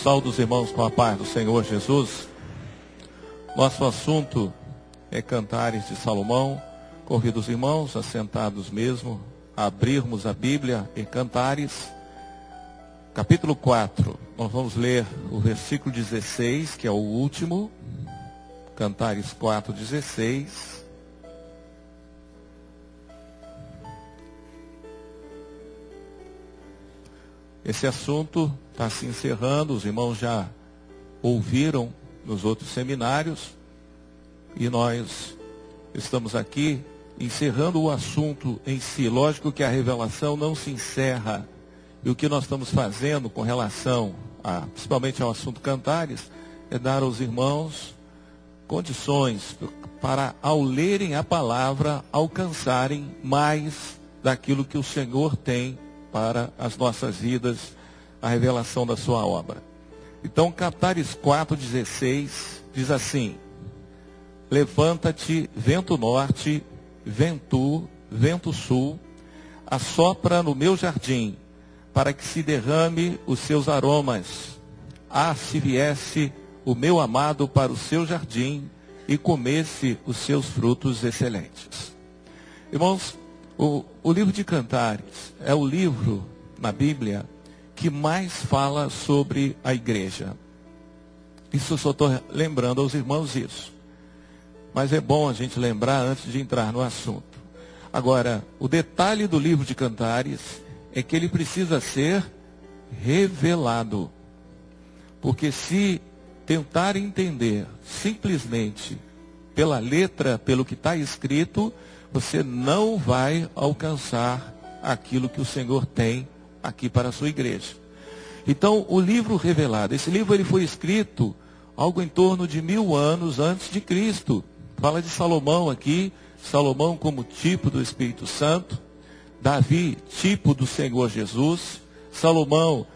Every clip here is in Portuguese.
Saúdo os irmãos com a paz do Senhor Jesus. Nosso assunto é Cantares de Salomão. Convido os irmãos, assentados mesmo, a abrirmos a Bíblia em Cantares, capítulo 4. Nós vamos ler o versículo 16, que é o último. Cantares 4, 16. Esse assunto está se encerrando, os irmãos já ouviram nos outros seminários, e nós estamos aqui encerrando o assunto em si. Lógico que a revelação não se encerra, e o que nós estamos fazendo com relação, principalmente ao assunto Cantares, é dar aos irmãos condições para, ao lerem a palavra, alcançarem mais daquilo que o Senhor tem para as nossas vidas, a revelação da sua obra. Então, Cantares 4,16 diz assim: levanta-te, vento norte, vento sul, assopra no meu jardim, para que se derrame os seus aromas. Se viesse o meu amado para o seu jardim e comesse os seus frutos excelentes. Irmãos, o livro de Cantares é o livro na Bíblia que mais fala sobre a igreja. Isso eu só estou lembrando aos irmãos isso. Mas é bom a gente lembrar antes de entrar no assunto. Agora, o detalhe do livro de Cantares é que ele precisa ser revelado. Porque se tentar entender simplesmente pela letra, pelo que está escrito, você não vai alcançar aquilo que o Senhor tem aqui para a sua igreja. Então, o livro revelado, esse livro ele foi escrito algo em torno de 1000 anos antes de Cristo. Fala de Salomão aqui, Salomão como tipo do Espírito Santo, Davi, tipo do Senhor Jesus. Salomão,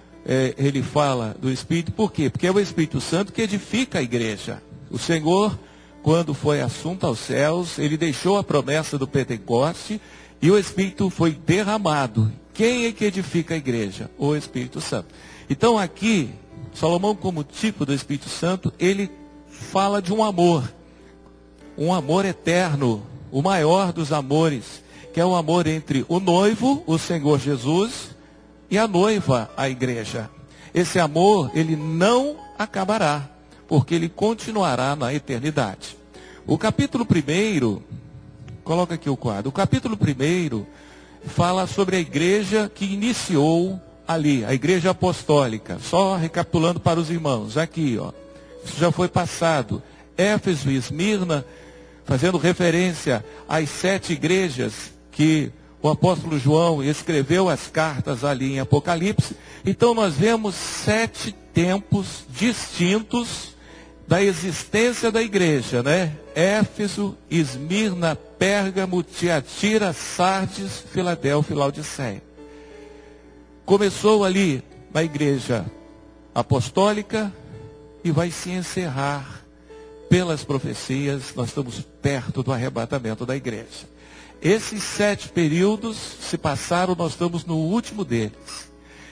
ele fala do Espírito, por quê? Porque é o Espírito Santo que edifica a igreja. O Senhor, quando foi assunto aos céus, ele deixou a promessa do Pentecoste e o Espírito foi derramado. Quem é que edifica a igreja? O Espírito Santo. Então aqui, Salomão como tipo do Espírito Santo, ele fala de um amor eterno, o maior dos amores, que é o amor entre o noivo, o Senhor Jesus, e a noiva, a igreja. Esse amor, ele não acabará, porque ele continuará na eternidade. O capítulo 1, coloca aqui o quadro, o capítulo 1 fala sobre a igreja que iniciou ali, a igreja apostólica. Só recapitulando para os irmãos, aqui, isso já foi passado. Éfeso e Esmirna, fazendo referência às 7 igrejas que o apóstolo João escreveu as cartas ali em Apocalipse. Então nós vemos 7 tempos distintos da existência da igreja, né? Éfeso, Esmirna, Pérgamo, Tiatira, Sardes, Filadélfia e Laodiceia. Começou ali na igreja apostólica e vai se encerrar pelas profecias. Nós estamos perto do arrebatamento da igreja. Esses 7 períodos se passaram, nós estamos no último deles.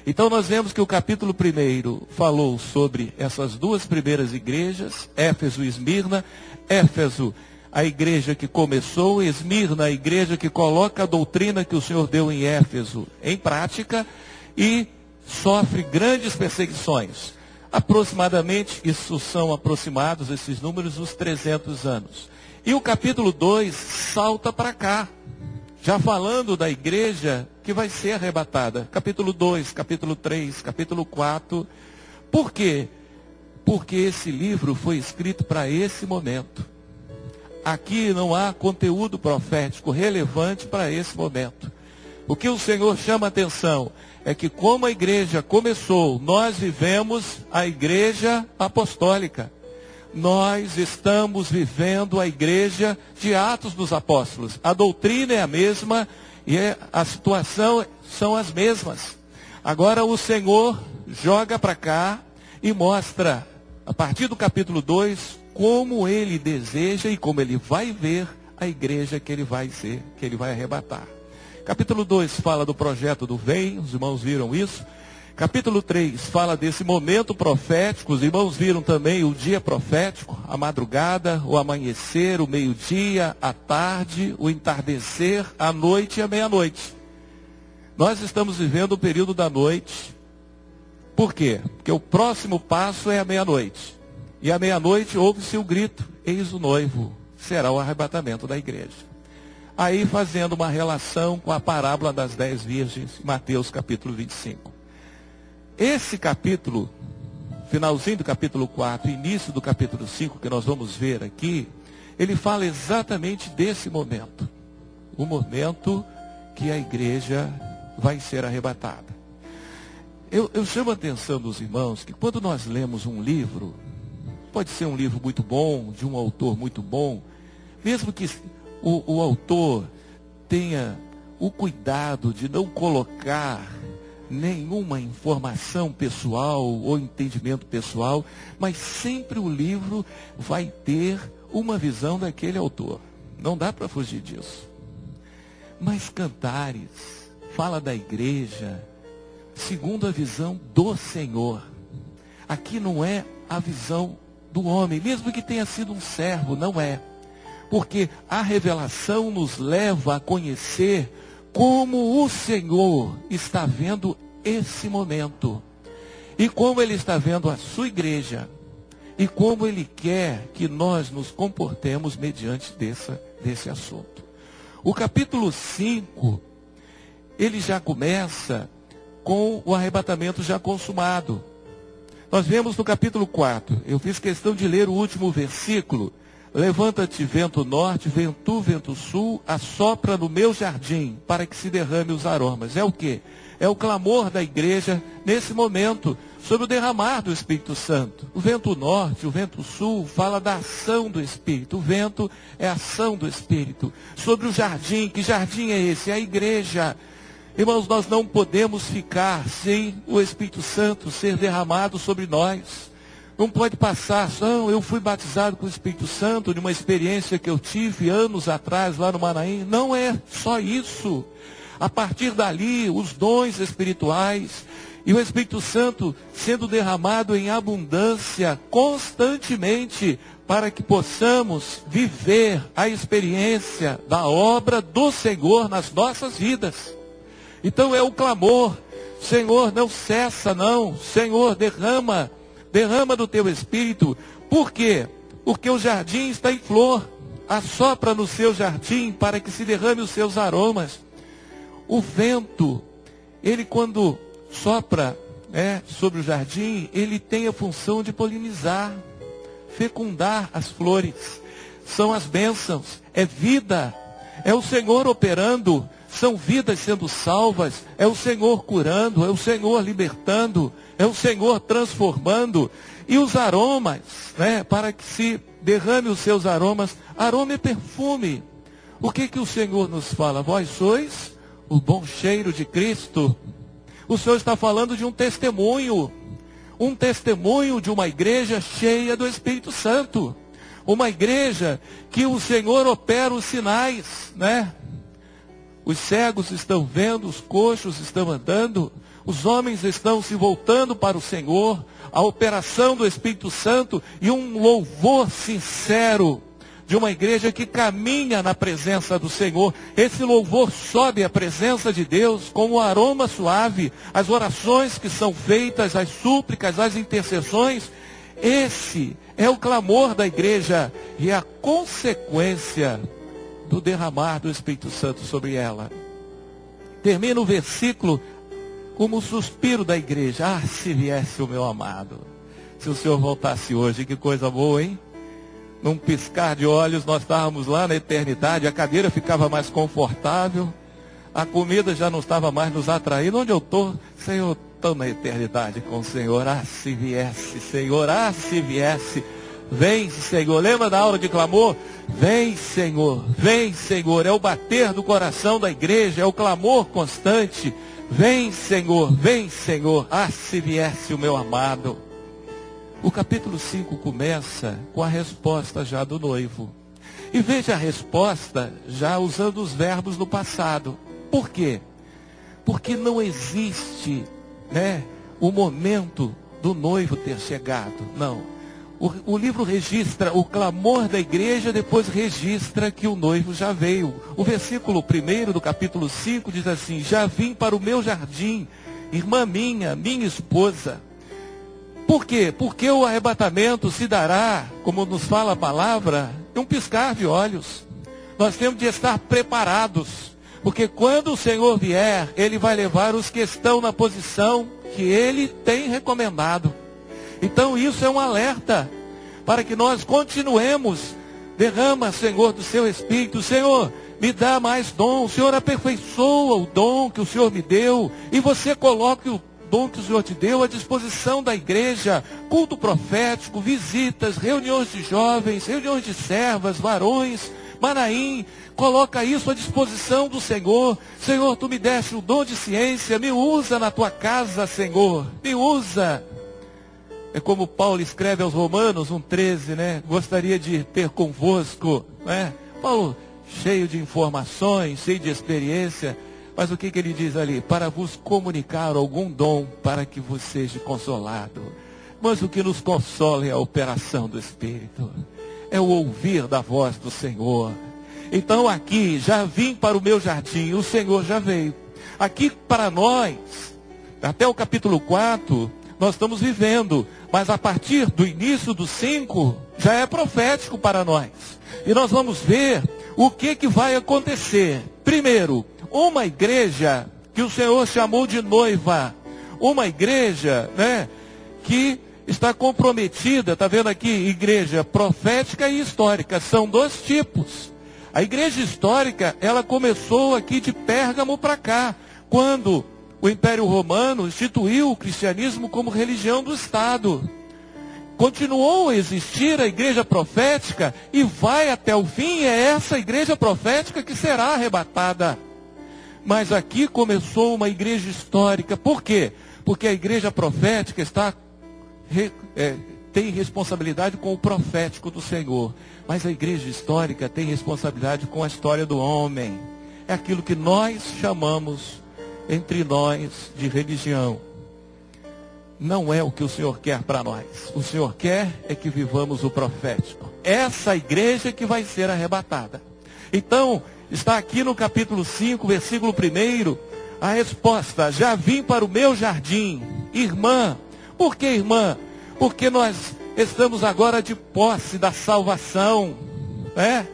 Então nós vemos que o capítulo 1 falou sobre essas 2 primeiras igrejas, Éfeso e Esmirna. Éfeso, a igreja que começou, Esmirna, a igreja que coloca a doutrina que o Senhor deu em Éfeso em prática e sofre grandes perseguições. Aproximadamente, isso são aproximados, esses números, os 300 anos. E o capítulo 2 salta para cá, já falando da igreja que vai ser arrebatada. Capítulo 2, capítulo 3, capítulo 4. Por quê? Porque esse livro foi escrito para esse momento. Aqui não há conteúdo profético relevante para esse momento. O que o Senhor chama a atenção é que como a igreja começou, nós vivemos a igreja apostólica. Nós estamos vivendo a igreja de Atos dos Apóstolos. A doutrina é a mesma e a situação são as mesmas. Agora o Senhor joga para cá e mostra, a partir do capítulo 2, como ele deseja e como ele vai ver a igreja que ele vai ser, que ele vai arrebatar. Capítulo 2 fala do projeto do Vem, os irmãos viram isso. Capítulo 3 fala desse momento profético. Os irmãos viram também o dia profético, a madrugada, o amanhecer, o meio-dia, a tarde, o entardecer, a noite e a meia-noite. Nós estamos vivendo o período da noite. Por quê? Porque o próximo passo é a meia-noite. E à meia-noite ouve-se o grito: eis o noivo, será o arrebatamento da igreja. Aí fazendo uma relação com a parábola das 10 virgens, Mateus capítulo 25. Esse capítulo, finalzinho do capítulo 4, início do capítulo 5, que nós vamos ver aqui, ele fala exatamente desse momento. O momento que a igreja vai ser arrebatada. Eu chamo a atenção dos irmãos que quando nós lemos um livro, pode ser um livro muito bom, de um autor muito bom, mesmo que o autor tenha o cuidado de não colocar nenhuma informação pessoal ou entendimento pessoal, mas sempre o livro vai ter uma visão daquele autor. Não dá para fugir disso. Mas Cantares fala da igreja segundo a visão do Senhor. Aqui não é a visão do homem, mesmo que tenha sido um servo, não é. Porque a revelação nos leva a conhecer como o Senhor está vendo esse momento. E como Ele está vendo a sua igreja. E como Ele quer que nós nos comportemos mediante desse assunto. O capítulo 5, ele já começa com o arrebatamento já consumado. Nós vemos no capítulo 4, eu fiz questão de ler o último versículo. Levanta-te, vento norte, vento sul, assopra no meu jardim, para que se derrame os aromas. É o quê? É o clamor da igreja, nesse momento, sobre o derramar do Espírito Santo. O vento norte, o vento sul, fala da ação do Espírito. O vento é a ação do Espírito. Sobre o jardim, que jardim é esse? É a igreja. Irmãos, nós não podemos ficar sem o Espírito Santo ser derramado sobre nós. Não pode passar, não, eu fui batizado com o Espírito Santo, de uma experiência que eu tive anos atrás lá no Maranhão. Não é só isso. A partir dali, os dons espirituais e o Espírito Santo sendo derramado em abundância constantemente, para que possamos viver a experiência da obra do Senhor nas nossas vidas. Então é o clamor: Senhor, não cessa não, Senhor, derrama do teu Espírito. Por quê? Porque o jardim está em flor. Assopra no seu jardim para que se derrame os seus aromas. O vento, ele quando sopra sobre o jardim, ele tem a função de polinizar, fecundar as flores. São as bênçãos, é vida, é o Senhor operando. São vidas sendo salvas, é o Senhor curando, é o Senhor libertando, é o Senhor transformando. E os aromas, para que se derrame os seus aromas, aroma é perfume. O que o Senhor nos fala? Vós sois o bom cheiro de Cristo. O Senhor está falando de um testemunho de uma igreja cheia do Espírito Santo. Uma igreja que o Senhor opera os sinais, Os cegos estão vendo, os coxos estão andando, os homens estão se voltando para o Senhor, a operação do Espírito Santo e um louvor sincero de uma igreja que caminha na presença do Senhor. Esse louvor sobe à presença de Deus com um aroma suave, as orações que são feitas, as súplicas, as intercessões. Esse é o clamor da igreja e a consequência do derramar do Espírito Santo sobre ela. Termina o versículo como o suspiro da igreja: ah, se viesse o meu amado, se o Senhor voltasse hoje, que coisa boa, hein? Num piscar de olhos nós estávamos lá na eternidade, a cadeira ficava mais confortável, a comida já não estava mais nos atraindo. Onde eu estou? Senhor, estou na eternidade com o Senhor. Ah, se viesse, Senhor, ah, se viesse. Vem, Senhor. Lembra da aula de clamor? Vem, Senhor. Vem, Senhor. É o bater do coração da igreja, é o clamor constante. Vem, Senhor. Vem, Senhor. Ah, se viesse o meu amado. O capítulo 5 começa com a resposta já do noivo. E veja a resposta já usando os verbos no passado. Por quê? Porque não existe, o momento do noivo ter chegado. Não. O livro registra o clamor da igreja, depois registra que o noivo já veio. O versículo 1 do capítulo 5 diz assim: já vim para o meu jardim, irmã minha esposa. Por quê? Porque o arrebatamento se dará, como nos fala a palavra, em um piscar de olhos. Nós temos de estar preparados, porque quando o Senhor vier, Ele vai levar os que estão na posição que Ele tem recomendado. Então isso é um alerta, para que nós continuemos. Derrama, Senhor, do seu Espírito. Senhor, me dá mais dom. O Senhor aperfeiçoa o dom que o Senhor me deu, e você coloque o dom que o Senhor te deu à disposição da igreja. Culto profético, visitas, reuniões de jovens, reuniões de servas, varões, Manaim, coloca isso à disposição do Senhor. Senhor, tu me deste o dom de ciência, me usa na tua casa, Senhor, me usa. É como Paulo escreve aos Romanos 1,13, né? Gostaria de ter convosco, né? Paulo, cheio de informações, cheio de experiência, mas o que ele diz ali? Para vos comunicar algum dom, para que vos seja consolado. Mas o que nos consola é a operação do Espírito, é o ouvir da voz do Senhor. Então aqui, já vim para o meu jardim, o Senhor já veio. Aqui para nós, até o capítulo 4, nós estamos vivendo, mas a partir do início do 5, já é profético para nós. E nós vamos ver o que vai acontecer. Primeiro, uma igreja que o Senhor chamou de noiva, uma igreja, né, que está comprometida. Está vendo aqui? Igreja profética e histórica, são dois tipos. A igreja histórica, ela começou aqui de Pérgamo para cá, quando o Império Romano instituiu o cristianismo como religião do Estado. Continuou a existir a igreja profética e vai até o fim. É essa igreja profética que será arrebatada. Mas aqui começou uma igreja histórica. Por quê? Porque a igreja profética tem responsabilidade com o profético do Senhor. Mas a igreja histórica tem responsabilidade com a história do homem. É aquilo que nós chamamos entre nós de religião. Não é o que o Senhor quer para nós. O Senhor quer é que vivamos o profético. Essa igreja que vai ser arrebatada. Então, está aqui no capítulo 5, versículo 1, a resposta: já vim para o meu jardim, irmã. Por que irmã? Porque nós estamos agora de posse da salvação, né?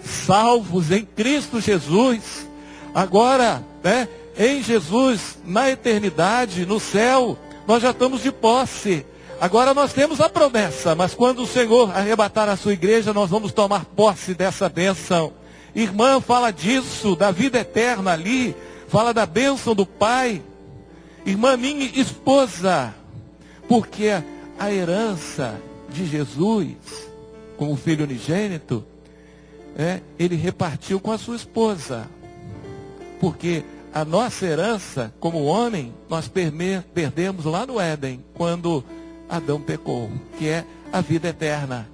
Salvos em Cristo Jesus. Agora, né, em Jesus, na eternidade, no céu, nós já estamos de posse. Agora nós temos a promessa, mas quando o Senhor arrebatar a sua igreja, nós vamos tomar posse dessa bênção. Irmã fala disso, da vida eterna ali, fala da bênção do Pai. Irmã minha esposa, porque a herança de Jesus, como filho unigênito, ele repartiu com a sua esposa. Porque a nossa herança, como homem, nós perdemos lá no Éden, quando Adão pecou, que é a vida eterna.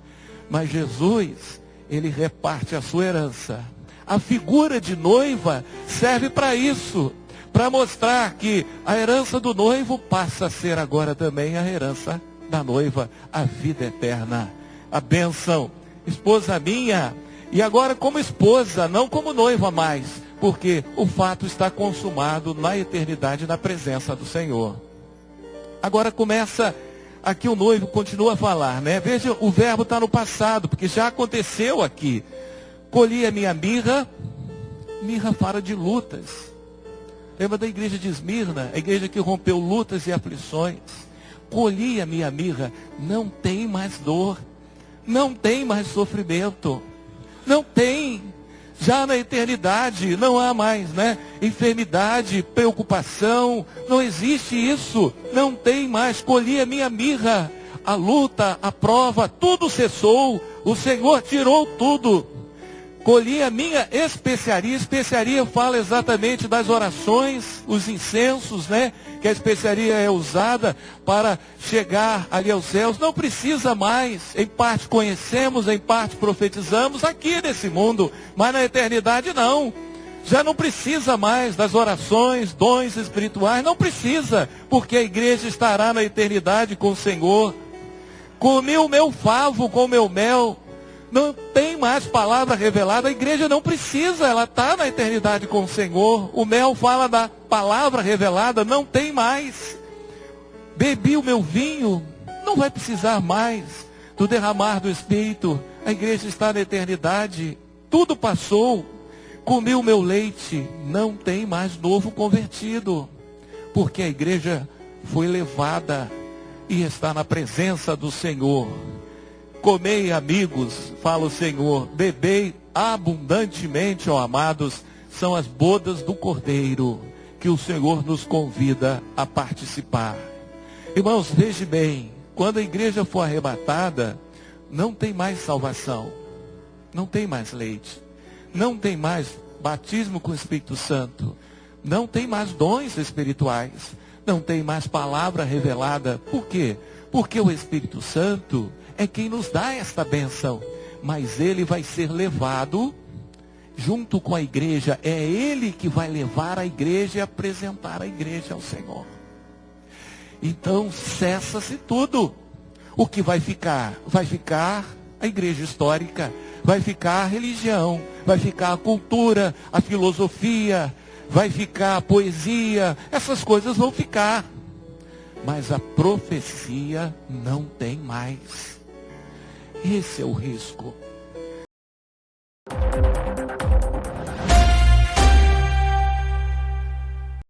Mas Jesus, ele reparte a sua herança. A figura de noiva serve para isso, para mostrar que a herança do noivo passa a ser agora também a herança da noiva, a vida eterna, a bênção. Esposa minha, e agora como esposa, não como noiva mais, porque o fato está consumado na eternidade, na presença do Senhor. Agora começa, aqui o noivo continua a falar, né? Veja, o verbo está no passado, porque já aconteceu aqui. Colhi a minha mirra. Mirra fala de lutas. Lembra da igreja de Esmirna? A igreja que rompeu lutas e aflições. Colhi a minha mirra. Não tem mais dor. Não tem mais sofrimento. Não tem. Já na eternidade não há mais, né? Enfermidade, preocupação. Não existe isso. Não tem mais. Colhi a minha mirra. A luta, a prova, tudo cessou. O Senhor tirou tudo. Colhi a minha especiaria. Especiaria fala exatamente das orações, os incensos, né? Que a especiaria é usada para chegar ali aos céus. Não precisa mais. Em parte conhecemos, em parte profetizamos aqui nesse mundo. Mas na eternidade não. Já não precisa mais das orações, dons espirituais, não precisa, porque a igreja estará na eternidade com o Senhor. Comi o meu favo com o meu mel, não tem mais palavra revelada, a igreja não precisa, ela está na eternidade com o Senhor. O mel fala da palavra revelada, não tem mais. Bebi o meu vinho, não vai precisar mais do derramar do Espírito, a igreja está na eternidade, tudo passou. Comi o meu leite, não tem mais novo convertido, porque a igreja foi levada e está na presença do Senhor. Comei, amigos, fala o Senhor, bebei abundantemente, ó amados, são as bodas do Cordeiro, que o Senhor nos convida a participar. Irmãos, veja bem, quando a igreja for arrebatada, não tem mais salvação, não tem mais leite, não tem mais batismo com o Espírito Santo, não tem mais dons espirituais, não tem mais palavra revelada. Por quê? Porque o Espírito Santo é quem nos dá esta bênção, mas ele vai ser levado junto com a igreja, é ele que vai levar a igreja e apresentar a igreja ao Senhor. Então cessa-se tudo. O que vai ficar? Vai ficar a igreja histórica, vai ficar a religião, vai ficar a cultura, a filosofia, vai ficar a poesia, essas coisas vão ficar. Mas a profecia não tem mais. Esse é o risco.